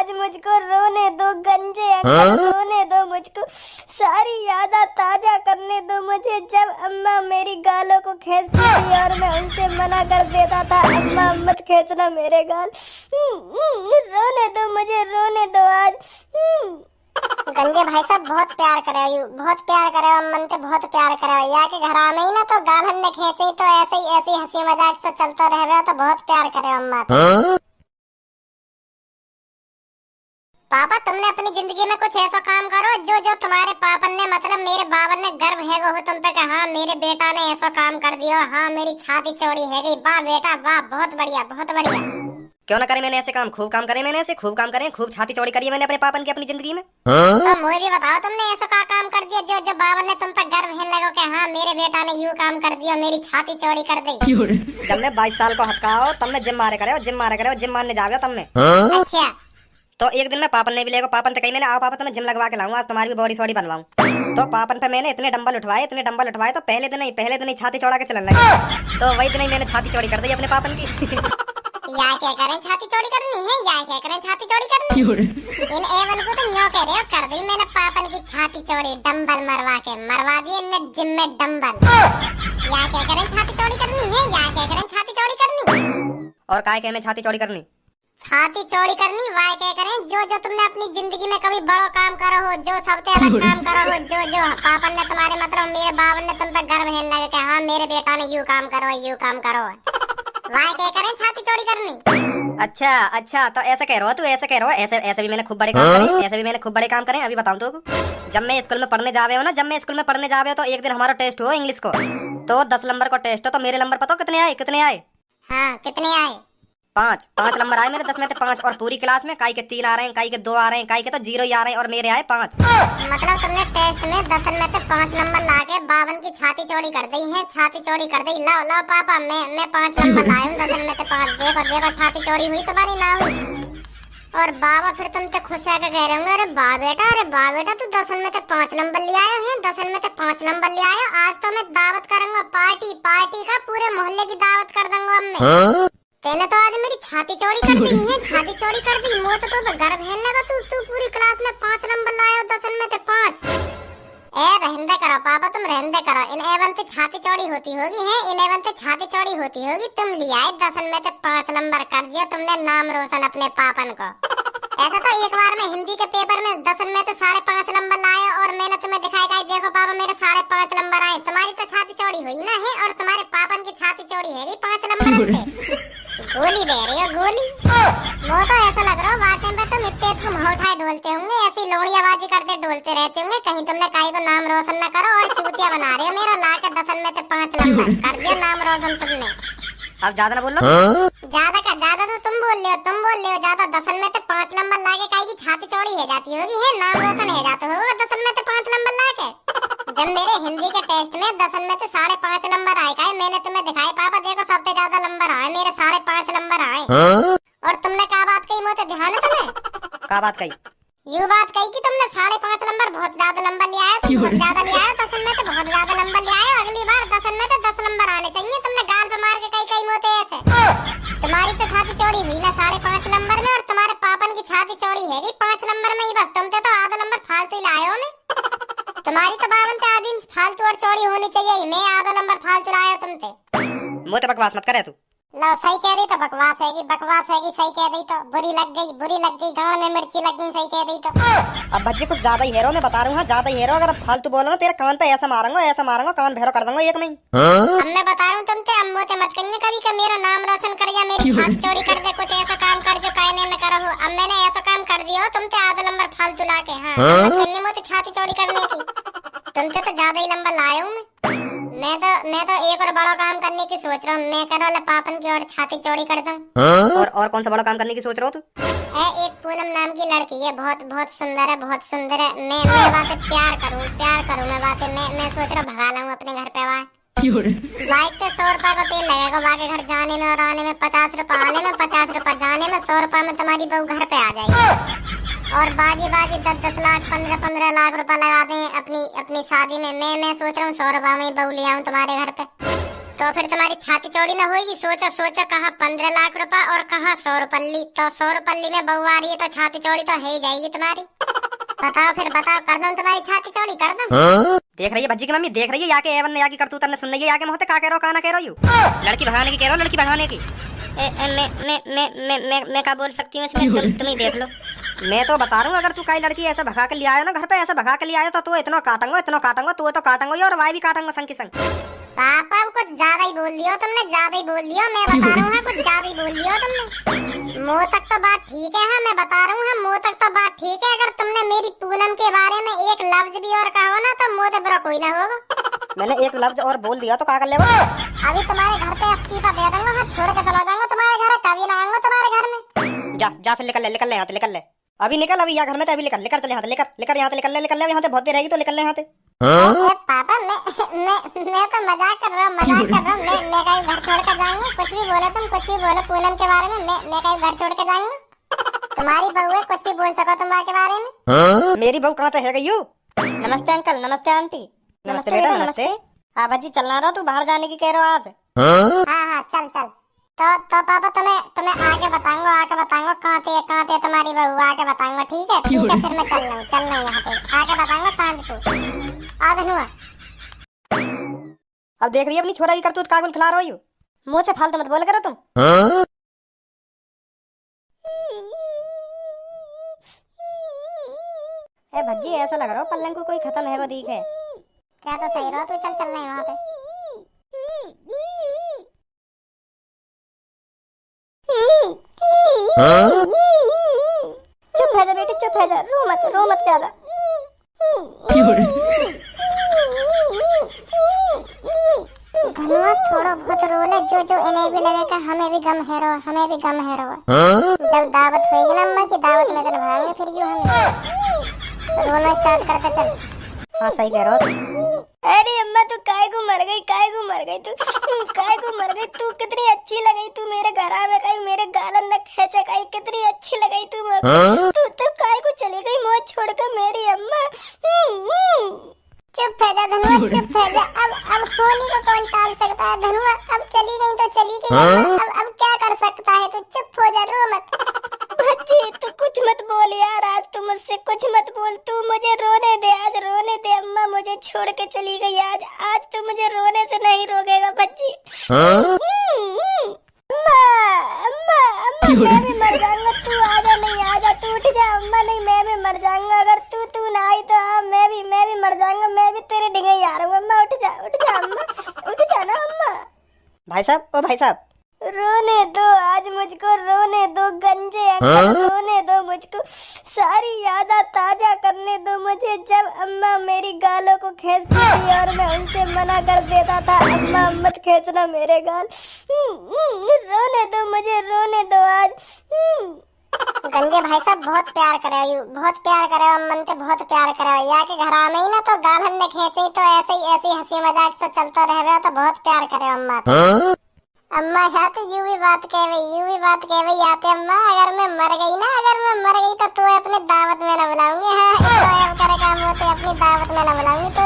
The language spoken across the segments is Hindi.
आज मुझको रोने दो गंजे अंकल, रोने दो मुझको, सारी यादा ताजा करने दो मुझे। जब अम्मा मेरी गालों को खींचती थी और मैं उनसे मना कर देता था, अम्मा मत खींचना मेरे गाल, रोने दो मुझे, रोने दो आज। गंजे भाई साहब बहुत प्यार करे, बहुत प्यार करे, मन से बहुत प्यार करे। या के घर में ही ना तो गाल हमने खींची तो ऐसे ही ऐसी हंसी मजाक से चलता रहे तो बहुत प्यार करे अम्मा। पापा तुमने अपनी जिंदगी में कुछ ऐसा काम करो जो जो तुम्हारे पापा ने मतलब मेरे बाबा ने गर्व है हो तुम पे कि हाँ मेरे बेटा ने ऐसा काम कर दिया, हाँ मेरी छाती चौड़ी है गई, वाह बेटा वाह, बहुत बढ़िया बहुत बढ़िया। क्यों ना करे मैंने ऐसे काम, खूब काम करे मैंने ऐसे, खूब काम करे, खूब छाती चौड़ी करी मैंने अपने पापन की अपनी जिंदगी में। तो मुझे भी बताओ तुमने ऐसा क्या काम कर दिया जो जो बाबा ने तुम पे गर्व है लगो कि हाँ मेरे बेटा ने यूं काम कर दिया, मेरी छाती चौड़ी कर दी। जब मैं 22 साल को हटकाओ तब मैं जिम मारे करे, जिम मारे करे, जिम मारने जाओगे तब मैं। अच्छा तो एक दिन मैं पापन ने भी लेगा, पापन तो कहीं मैंने आओ पापा तो मैं जिम लगवा के लाऊंगा, आज तुम्हारी भी बॉडी सॉडी बनवाऊं। तो पापन पे मैंने इतने डंबल उठवाए तो पहले दिन ही छाती चौड़ा के चलने लगे। तो वही दिन ही मैंने छाती चौड़ी कर दी अपने पापन की। या क्या करें छाती चौड़ी करनी है, या क्या करें छाती चौड़ी करनी इन एवन को तो न्यों कह रहे हो, कर दी मैंने पापन की छाती चौड़ी, डंबल मरवा दिए इनने जिम में डंबल। या क्या करें छाती चौड़ी करनी है, या क्या करें छाती चौड़ी करनी। और काय के मैं छाती चौड़ी करनी, छाती चौड़ी करनी, वाह क्या करें जो जो तुमने अपनी जिंदगी में कभी बड़ा काम करो हो, जो सबसे अलग काम करो हो, जो जो पापन ने तुम्हारे मतलब मेरे बाबा ने तुम पे गर्व है लगे कि हाँ मेरे बेटा ने यूं काम करो, वाह क्या करें छाती चौड़ी करनी। अच्छा तो ऐसा कह रहा हो तू, ऐसा कह रहा हो, ऐसे भी मैंने खूब बड़े काम करे, ऐसे भी मैंने खूब बड़े काम करे। अभी बताऊं तो जब मैं स्कूल में पढ़ने जावे हो तो एक दिन हमारा टेस्ट हो इंग्लिश को, तो 10 नंबर का टेस्ट हो, तो मेरे नंबर पता कितने आए? हाँ कितने आए? 5 नंबर आए मेरे 10 में से 5, और पूरी क्लास में काई के 3 आ रहे हैं, काई के 2 आ रहे हैं, काई के तो 0 ही आ रहे हैं, और मेरे आए 5। मतलब तुमने टेस्ट में 10 में से 5 नंबर लाके बावन की छाती चौड़ी कर दी है, छाती चौड़ी कर दी। लो पापा मैं 5 नंबर लाया हूँ 10 में से 5, देखो छाती चौड़ी हुई तुम्हारी ना हुई। और बाबा फिर तुमसे खुश है कह रहे होंगे, अरे बा बेटा तू 10 में से 5 नंबर ले आया है, 10 में से 5 नंबर ले आया, आज तो मैं दावत करूंगा, पार्टी का पूरे मोहल्ले की दावत कर दूंगा मैं। तेने तो आज मेरी छाती चौड़ी कर दी है, छाती चौड़ी कर दी, मुझे तो गर्व है लगा, तू पूरी क्लास में 5 नंबर लाया 10 में से 5। रहने करो पापा, तुम रहने करो, इन एवन से छाती चौड़ी होती होगी है, इन एवन से छाती चौड़ी होती होगी, तुम लिया 10 में से 5 नंबर कर दिया तुमने, नाम रोशन अपने पापन को। ऐसा तो एक बार में हिंदी के पेपर में 10 में से 5.5 नंबर लाया और मैंने तुम्हें दिखाया देखो पापा मेरे 5.5 नंबर आए, तुम्हारी तो छाती चौड़ी हुई ना है, और तुम्हारे पापन की छाती चौड़ी है 5 नंबर। गोली दे रही हो गोली, वो तो ऐसा लग रहा हो बातें पे तुम इतने तुम उठाए डोलते होंगे, ऐसी लोड़ियाबाजी करते डोलते रहते होंगे, कहीं तुमने काई को नाम रोशन न करो और चूतिया बना रहे हो मेरा, ला के 10 में से 5 नंबर कर दिया नाम रोशन तुमने। अब ज्यादा ना बोल लो, ज्यादा तो तुम बोल रहे हो ज्यादा, 10 में से 5 नंबर लाके काई की छाती चौड़ी है जाती होगी है, नाम रोशन है जाता होगा 10 में से 5 नंबर लाके। जब मेरे हिंदी के टेस्ट में 10 में से 5.5 नंबर आए का मैंने तुम्हें दिखाए पापा देखो सबसे ज्यादा नंबर आए मेरे 5.5 नंबर आए। और तुमने क्या बात कही मुझे ध्यान है तुम्हें? क्या बात कही? यू बात कही कि तुमने 5.5 नंबर बहुत ज्यादा नंबर ले आए, तुम बहुत ज्यादा ले आए, 10 में से बहुत ज्यादा नंबर ले आए, अगली बार 10 में से 10 नंबर आने चाहिए, तुमने गाल पे मार के कई मोते ऐसे। तुम्हारी तो छाती चौड़ी हुई ना 5.5 नंबर में, और तुम्हारे पापन की छाती चौड़ी है 5 नंबर में ही, बस तुम तो आधा नंबर फालतू लाए हो ने, तुम्हारी तो बावन के आदि फालतू और चौड़ी होनी चाहिए, मैं आधा नंबर फालतू लाया तुमसे। मुझे बकवास मत करे तू, लो सही कह रही तो बकवास हैगी, सही कह रही तो बुरी लग गई, गाँव में मिर्ची लग गई, सही कह रही तो। अब भज्जी कुछ ज्यादा ही हेरो, मैं बता रहा हूँ ज्यादा ही हेरो, अगर अब फालतू बोलो ना तेरे कान पे ऐसा मारूंगा कान भेड़ो कर दूंगा एक नहीं। अब मैं बता रहा हूँ तुमसे, अब मोते मत करिए कभी का मेरा नाम रोशन कर या मेरी छाती चोरी कर दे, कुछ ऐसा काम कर जो कहने में करो। अब मैंने ऐसा काम कर दिया हो तुमसे आधा नंबर फालतू ला के, हाँ मोते छाती चोरी करनी थी, तुमसे तो ज्यादा ही नंबर लाया हूँ मैं तो एक और बड़ा काम करने की सोच रहा हूँ, मैं करो ले पापन की और छाती चौड़ी कर दूं। और कौन सा बड़ा काम करने की सोच रहा हो तू? एक पूनम नाम की लड़की है, बहुत सुंदर है, मैं बातें प्यार करूँ मैं बातें मैं सोच रहा हूँ भगा लाऊं अपने घर पे, बाइक पे 100 रुपए का तेल लगेगा, बाकी घर जाने में और आने में 50 रुपए, आने में 50 रुपए, जाने में 100 रुपए में तुम्हारी बहू घर पे आ जाएगी। और बाजी 10 लाख 15 लाख रुपए लगा दें अपनी शादी में, मैं सोच रहा हूँ 100 रुपए में बहू ले आऊँ तुम्हारे घर पे। तो फिर तुम्हारी छाती चौड़ी ना होगी। सोचो सोचो, कहाँ 15 लाख रुपए और कहाँ 100 रुपल्ली। तो 100 रुपल्ली में बहू आ रही है तो छाती चौड़ी तो है ही जाएगी तुम्हारी। बताओ फिर, बताओ, कर दूं तुम्हारी छाती चौड़ी, कर दूं? देख रही है भज्जी की मम्मी, देख रही है याके एवन ने याकी करतूत ने सुन रही है याके मोहते का कह रहो, का ना कह रहो। यू लड़की भगाने की कह रहो, लड़की भगाने की। मैं क्या बोल सकती हूँ इसमें? तुम ही देख लो। मैं तो बता रहा हूँ, अगर तू कई लड़की ऐसे भगा के ले आयो ना घर पे, ऐसे भगा के ले आयो तो तू इतना काटूंगा तू तो काटूंगा ही, और वाई भी काटूंगा संग की संग। पापा कुछ ज्यादा ही बोल लियो तुमने, ज्यादा ही बोल लियो। मैं बता रहा हूँ कुछ ज्यादा ही बोल लियो तुमने। मुंह तक तो बात ठीक है, हाँ मैं बता रहा हूँ, मुंह तक तो बात ठीक है। अगर तुमने मेरी पूनम के बारे में एक लफ्ज भी और कहो ना तो मुंह से बुरा कोई ना होगा। मैंने एक लफ्ज और बोल दिया तो क्या कर लेगा? अभी तुम्हारे घर पे इस्तीफा दे दूंगा, हाँ छोड़ के चला जाऊंगा तुम्हारे घर, कभी ना आऊंगा तुम्हारे घर में। जा फिर निकल ले यहाँ से, निकल ले अभी, निकल अभी यहाँ घर में, तो अभी लेकर चले यहाँ से, लेकर यहाँ से निकल ले यहाँ से, बहुत देर रहेगी तो निकल ले यहाँ से। पापा मैं तो मजाक कर रहा हूँ, मैं कहीं घर छोड़ कर जाऊंगा। कुछ भी बोलो तुम, कुछ भी बोलो पूनम के बारे में, मैं कहीं घर छोड़ कर जाऊंगा। तुम्हारी बहू है, कुछ भी बोल सको तुम्हारे के बारे में। मेरी बहू कहाँ पे है गई? नमस्ते अंकल, नमस्ते आंटी। नमस्ते बेटा, नमस्ते। हाँ भज्जी चलना रहा, तू बाहर जाने की कह रहा आज? हाँ चल। तो पापा तुम्हें आके बताऊंगा कहाँ थे तुम्हारी बहू, आके बताऊंगा। ठीक है फिर मैं चल रहा हूँ यहाँ पे, आके बताऊंगा सांझ को। आ धनुआ, अब देख रही है अपनी छोरा की करतूत, कागुल खिला रही हो। मुंह से फालतू मत बोल करो तुम। ए भज्जी ऐसा लग रहा हो पल्लंग को कोई खत्म है वो दिख है। क्या तो सही रहो, तू चल रहे वहाँ पे। चुप है जा बेटी, चुप है जा, रो मत ज्यादा। धनुआ थोड़ा बहुत रो ले, जो इन्हें भी लगेगा हमें भी गम है रो। जब दावत होगी ना अम्मा की, दावत में तो भागेंगे फिर यूं हमें रोना स्टार्ट करके चल। हाँ सही कह रहा हो। अरे अम्मा तू काय को मर गई तू कितनी अच्छी लगी, तू मेरे घर आवे कहीं मेरे गालन न खेचे कहीं, कितनी अच्छी लगी तू। तू काय को चली गई मुझे छोड़कर मेरी अम्मा। चुप है जा धनुआ, चुप है जा। अब होनी को कौन टाल सकता है धनुआ, अब चली गई तो चली गई। अब क्या कर सकता है, तू चुप हो जा, रो मत। बच्ची तू कुछ मत बोल यार, आज तू मुझसे कुछ मत बोल, तू मुझे रोने दे, आज रोने दे। अम्मा मुझे छोड़ के चली गई, आज तू मुझे रोने से नहीं रोकेगा बच्ची। अम्मा मैं भी मर जाऊंगा, तू आजा नहीं आजा, तू उठ जा। अम्मा नहीं मैं भी मर जाऊंगा, अगर तू ना आई तो हाँ मैं भी मर जाऊंगा, मैं भी तेरे डिंगे आ रहा हूँ। अम्मा उठ जा अम्मा, उठ जा ना अम्मा। भाई साहब रोने दो आज मुझको, रोने दो गंजे अंकल, रोने दो मुझको, सारी यादा ताजा करने दो मुझे, जब अम्मा मेरी गालों को खींचती थी और मैं उनसे मना कर देता था, अम्मा मत खींचना मेरे गाल। रोने दो मुझे, रोने दो आज। गंजे भाई साहब बहुत प्यार करे, मन से बहुत प्यार करे। या के घर आने ही ना तो गाल हमने खींची तो ऐसे ही हंसी मजाक से चलता रहे तो बहुत प्यार करे अम्मा। अम्मा यहाँ तो यूं भी बात कह गई आते अम्मा, अगर मैं मर गई तो तू अपनी दावत में न बुलाऊंगी। हाँ करे काम होते अपनी दावत में न बुलाऊंगी तो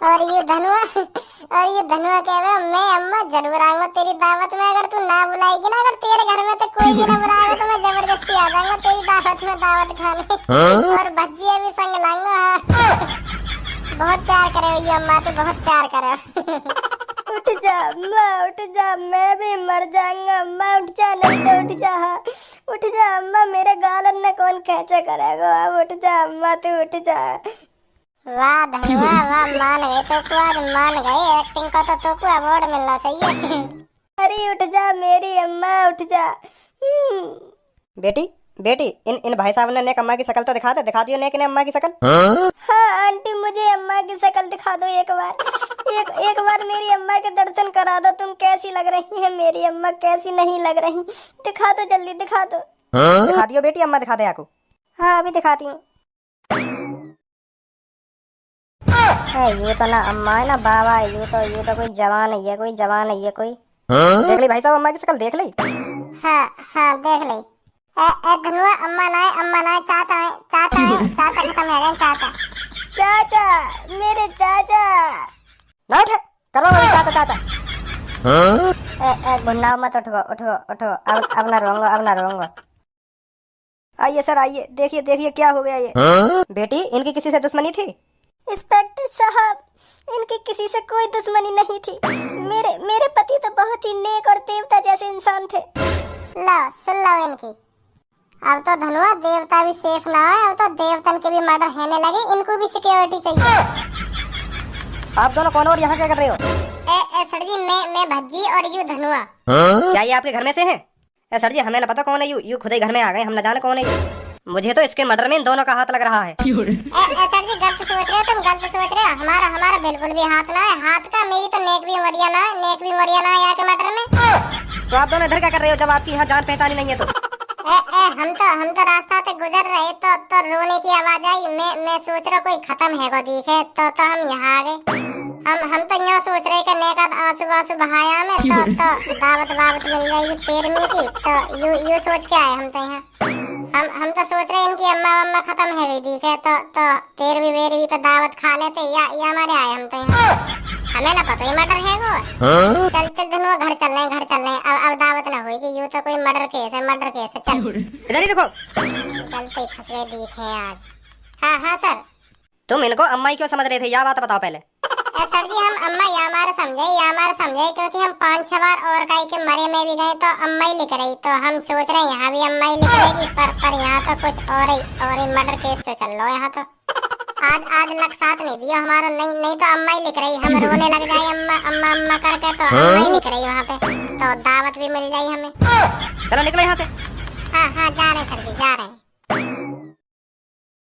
और ये धनुआ कह रहा मैं अम्मा जरूर आऊंगा तेरी दावत में। अगर तू ना बुलाएगी ना, अगर तेरे घर में तो कोई भी ना बुलाएगा तो मैं जबरदस्ती आ जाऊंगा तेरी दावत में दावत खाने, और भज्जिया भी संग लाऊंगा। बहुत प्यार करे ये अम्मा, तो बहुत प्यार करे। उठ जा अम्मा, उठ जा, मैं भी मर जाऊंगा अम्मा, उठ जा नहीं तो उठ जा। हाँ उठ जा अम्मा, मेरे गालन ने कौन कैसे करेगा। अब उठ जा अम्मा, तू उठ जा। वाह धनुआ वाह, मान गए तो तू, आज मान गए। एक्टिंग का तो तुमको अवार्ड मिलना चाहिए। अरे उठ जा मेरी अम्मा, उठ जा। बेटी इन भाई साहब ने नेक अम्मा की शक्ल तो दिखा दियो नेक ने अम्मा की शक्ल। हाँ आंटी मुझे अम्मा की शक्ल दिखा दो एक बार मेरी अम्मा के दर्शन करा दो। तुम कैसी लग रही है मेरी अम्मा, कैसी नहीं लग रही, दिखा दो जल्दी, दिखा दो। दिखा दियो बेटी, अम्मा दिखा दे आपको। हाँ अभी दिखाती हूँ। ये तो ना अम्मा है ना बाबा, ये तो कोई जवान है, कोई देख ली भाई साहब अम्मा की शक्ल, देख ली। हाँ देख ली। धनुआ अम्मा ना चाचा खत्म है, चाचा मेरे चाचा। ना उठे करवाओ अभी चाचा चाचा। गुन्नाओ मत, उठो उठो उठो, अब ना रोऊंगा, अब ना रोऊंगा। आइए सर आइए, देखिए देखिए क्या हो गया ये। बेटी इनकी किसी से दुश्मनी थी? इंस्पेक्टर साहब, इनकी किसी से कोई दुश्मनी नहीं थी। मेरे पति तो बहुत ही नेक और देवता जैसे इंसान थे। लो सुन लो इनकी। अब तो धनुआ देवता भी सेफ ना है, अब तो देवतन के भी मर्डर होने लगे, इनको भी सिक्योरिटी चाहिए। आप दोनों कौन और यहाँ क्या कर रहे हो? सर जी मैं भज्जी और यू धनुआ। क्या ये आपके घर में से हैं? सर जी हमें ना पता कौन है यू खुद ही घर में आ गए, हम न जाने कौन है यू। मुझे तो इसके मर्डर में इन दोनों का हाथ लग रहा है। सर जी गलत सोच रहे हो तुम, गलत सोच रहे हो। हमारा बिल्कुल भी हाथ ना है। हाथ का मेरी तो नेक भी मरिया ना है यहाँ के मर्डर में। तो आप दोनों इधर क्या कर रहे हो जब आपकी यहाँ जान पहचानी नहीं है तो? हम तो रास्ता से गुजर रहे तो रोने की आवाज आई। मैं सोच रहा कोई खत्म है को दिखे तो हम यहाँ आ गए। हम तो यहाँ सोच रहे कि नेका आंसू बहाया में तो दावत मिल जाएगी 13वीं की, तो यू सोच के आए हम तो यहाँ। हम तो सोच रहे इनकी अम्मा खत्म है गई दिखे तो 13वीं पे दावत खा लेते या हमारे आए हम तो यहाँ। हमें ना पता ही मर्डर है वो। चल धनुआ घर चल रहे अब दावत ना होगी। यू तो कोई मर्डर केस है चल। इधर ही देखो। गलती फंस गए दिखे आज। हाँ सर। तुम इनको अम्मा ही क्यों समझ रहे थे, यह बात बताओ पहले। सर जी हम अम्मा या हमारा समझे क्योंकि हम 5-6 बार और कहीं के मरे में भी गए तो अम्मा ही लिख रही, तो हम सोच रहे हैं यहाँ भी अम्मा ही लिख रहेगी, पर यहाँ तो कुछ और ही मर्डर केस तो चल रहा है यहाँ तो। आज लक साथ नहीं दिया हमारा, नहीं तो अम्मा ही लिख रही। हम रोने लग जाए अम्मा करके तो अम्मा ही लिख रही वहाँ पे, तो दावत भी मिल जाए हमें। चलो निकलो यहाँ से। हाँ जा रहे हैं सर जी, जा रहे हैं।